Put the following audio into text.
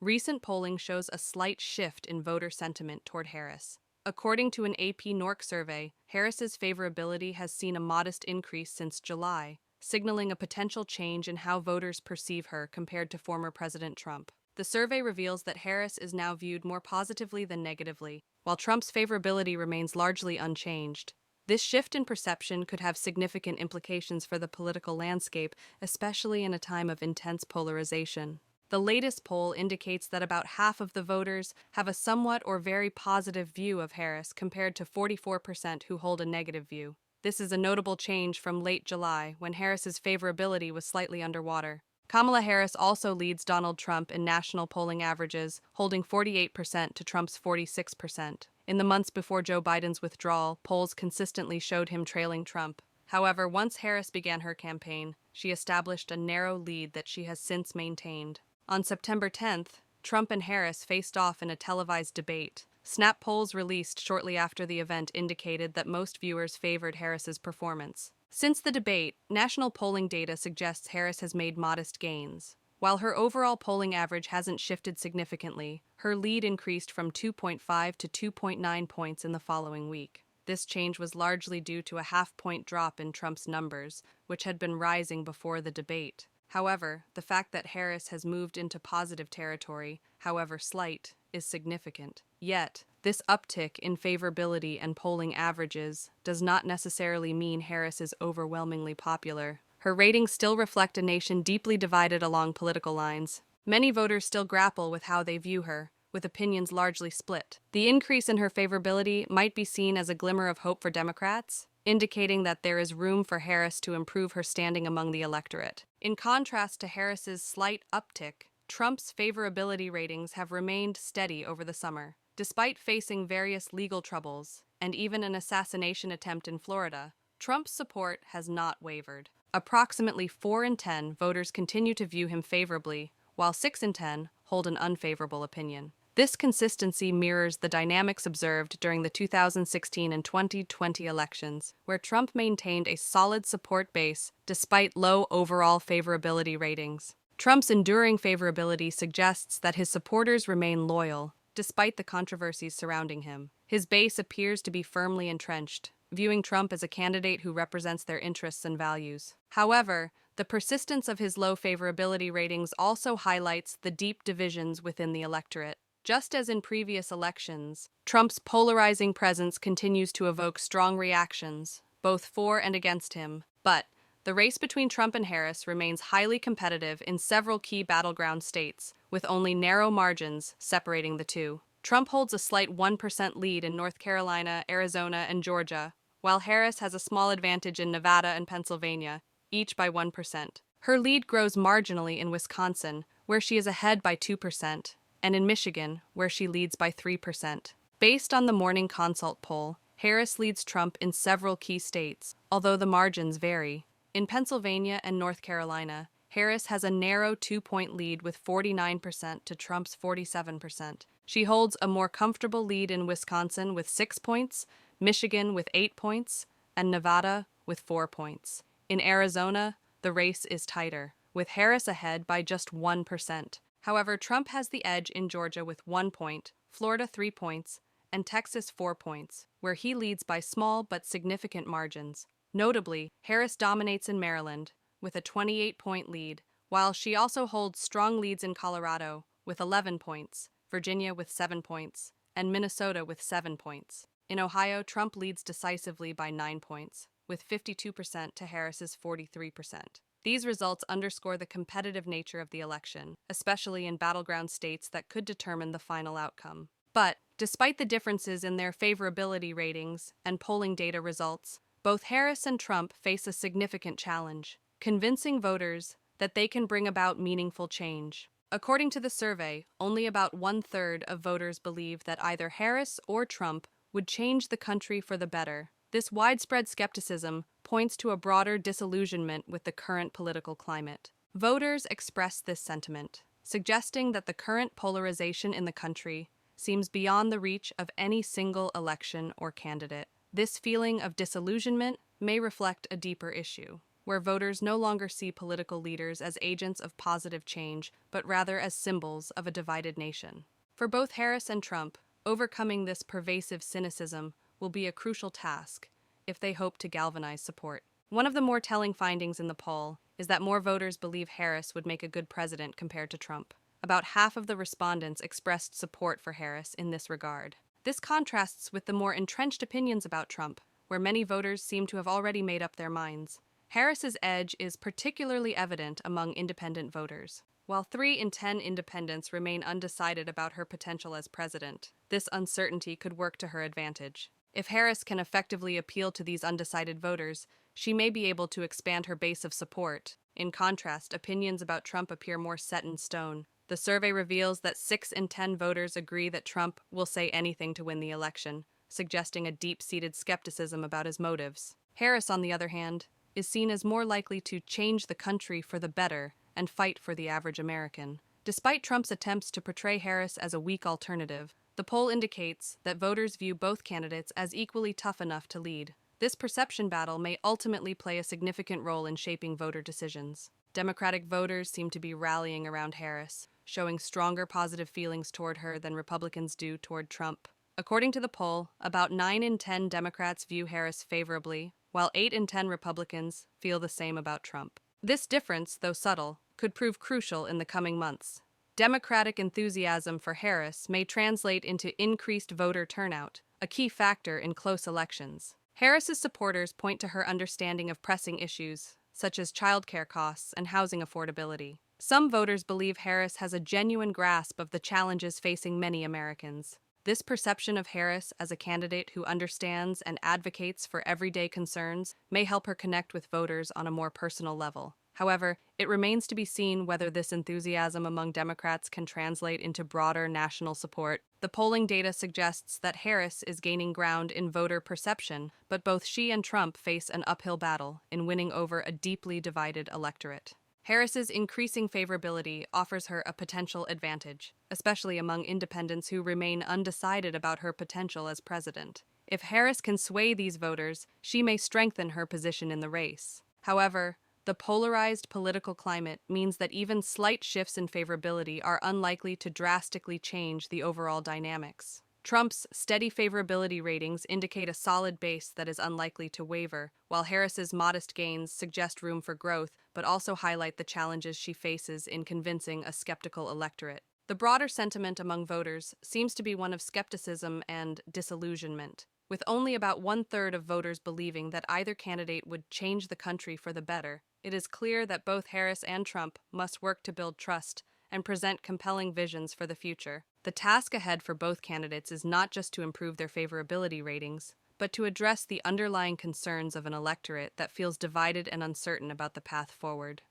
Recent polling shows a slight shift in voter sentiment toward Harris. According to an AP NORC survey, Harris's favorability has seen a modest increase since July, signaling a potential change in how voters perceive her compared to former President Trump. The survey reveals that Harris is now viewed more positively than negatively, while Trump's favorability remains largely unchanged. This shift in perception could have significant implications for the political landscape, especially in a time of intense polarization. The latest poll indicates that about half of the voters have a somewhat or very positive view of Harris compared to 44% who hold a negative view. This is a notable change from late July, when Harris's favorability was slightly underwater. Kamala Harris also leads Donald Trump in national polling averages, holding 48% to Trump's 46%. In the months before Joe Biden's withdrawal, polls consistently showed him trailing Trump. However, once Harris began her campaign, she established a narrow lead that she has since maintained. On September 10th, Trump and Harris faced off in a televised debate. Snap polls released shortly after the event indicated that most viewers favored Harris's performance. Since the debate, national polling data suggests Harris has made modest gains. While her overall polling average hasn't shifted significantly, her lead increased from 2.5 to 2.9 points in the following week. This change was largely due to a half-point drop in Trump's numbers, which had been rising before the debate. However, the fact that Harris has moved into positive territory, however slight, is significant. Yet, this uptick in favorability and polling averages does not necessarily mean Harris is overwhelmingly popular. Her ratings still reflect a nation deeply divided along political lines. Many voters still grapple with how they view her, with opinions largely split. The increase in her favorability might be seen as a glimmer of hope for Democrats, indicating that there is room for Harris to improve her standing among the electorate. In contrast to Harris's slight uptick, Trump's favorability ratings have remained steady over the summer. Despite facing various legal troubles and even an assassination attempt in Florida, Trump's support has not wavered. Approximately 4 in 10 voters continue to view him favorably, while 6 in 10 hold an unfavorable opinion. This consistency mirrors the dynamics observed during the 2016 and 2020 elections, where Trump maintained a solid support base despite low overall favorability ratings. Trump's enduring favorability suggests that his supporters remain loyal, despite the controversies surrounding him. His base appears to be firmly entrenched, viewing Trump as a candidate who represents their interests and values. However, the persistence of his low favorability ratings also highlights the deep divisions within the electorate. Just as in previous elections, Trump's polarizing presence continues to evoke strong reactions, both for and against him. But the race between Trump and Harris remains highly competitive in several key battleground states, with only narrow margins separating the two. Trump holds a slight 1% lead in North Carolina, Arizona, and Georgia, while Harris has a small advantage in Nevada and Pennsylvania, each by 1%. Her lead grows marginally in Wisconsin, where she is ahead by 2%. And in Michigan, where she leads by 3%. Based on the Morning Consult poll, Harris leads Trump in several key states, although the margins vary. In Pennsylvania and North Carolina, Harris has a narrow 2-point lead with 49% to Trump's 47%. She holds a more comfortable lead in Wisconsin with 6 points, Michigan with 8 points, and Nevada with 4 points. In Arizona, the race is tighter, with Harris ahead by just 1%. However, Trump has the edge in Georgia with 1 point, Florida 3 points, and Texas 4 points, where he leads by small but significant margins. Notably, Harris dominates in Maryland with a 28-point lead, while she also holds strong leads in Colorado with 11 points, Virginia with 7 points, and Minnesota with 7 points. In Ohio, Trump leads decisively by 9 points, with 52% to Harris's 43%. These results underscore the competitive nature of the election, especially in battleground states that could determine the final outcome. But, despite the differences in their favorability ratings and polling data results, both Harris and Trump face a significant challenge: convincing voters that they can bring about meaningful change. According to the survey, only about 1/3 of voters believe that either Harris or Trump would change the country for the better. This widespread skepticism points to a broader disillusionment with the current political climate. Voters express this sentiment, suggesting that the current polarization in the country seems beyond the reach of any single election or candidate. This feeling of disillusionment may reflect a deeper issue. where voters no longer see political leaders as agents of positive change, but rather as symbols of a divided nation. For both Harris and Trump, overcoming this pervasive cynicism will be a crucial task if they hope to galvanize support. One of the more telling findings in the poll is that more voters believe Harris would make a good president compared to Trump. About half of the respondents expressed support for Harris in this regard. This contrasts with the more entrenched opinions about Trump, where many voters seem to have already made up their minds. Harris's edge is particularly evident among independent voters. While 3 in 10 independents remain undecided about her potential as president, this uncertainty could work to her advantage. If Harris can effectively appeal to these undecided voters, she may be able to expand her base of support. In contrast, opinions about Trump appear more set in stone. The survey reveals that 6 in 10 voters agree that Trump will say anything to win the election, suggesting a deep-seated skepticism about his motives. Harris, on the other hand, is seen as more likely to change the country for the better and fight for the average American. Despite Trump's attempts to portray Harris as a weak alternative, the poll indicates that voters view both candidates as equally tough enough to lead. This perception battle may ultimately play a significant role in shaping voter decisions. Democratic voters seem to be rallying around Harris, showing stronger positive feelings toward her than Republicans do toward Trump. According to the poll, about 9 in 10 Democrats view Harris favorably, while 8 in 10 Republicans feel the same about Trump. This difference, though subtle, could prove crucial in the coming months. Democratic enthusiasm for Harris may translate into increased voter turnout, a key factor in close elections. Harris's supporters point to her understanding of pressing issues, such as childcare costs and housing affordability. Some voters believe Harris has a genuine grasp of the challenges facing many Americans. This perception of Harris as a candidate who understands and advocates for everyday concerns may help her connect with voters on a more personal level. However, it remains to be seen whether this enthusiasm among Democrats can translate into broader national support. The polling data suggests that Harris is gaining ground in voter perception, but both she and Trump face an uphill battle in winning over a deeply divided electorate. Harris's increasing favorability offers her a potential advantage, especially among independents who remain undecided about her potential as president. If Harris can sway these voters, she may strengthen her position in the race. However, the polarized political climate means that even slight shifts in favorability are unlikely to drastically change the overall dynamics. Trump's steady favorability ratings indicate a solid base that is unlikely to waver, while Harris's modest gains suggest room for growth, but also highlight the challenges she faces in convincing a skeptical electorate. The broader sentiment among voters seems to be one of skepticism and disillusionment, with only about 1/3 of voters believing that either candidate would change the country for the better. It is clear that both Harris and Trump must work to build trust and present compelling visions for the future. The task ahead for both candidates is not just to improve their favorability ratings, but to address the underlying concerns of an electorate that feels divided and uncertain about the path forward.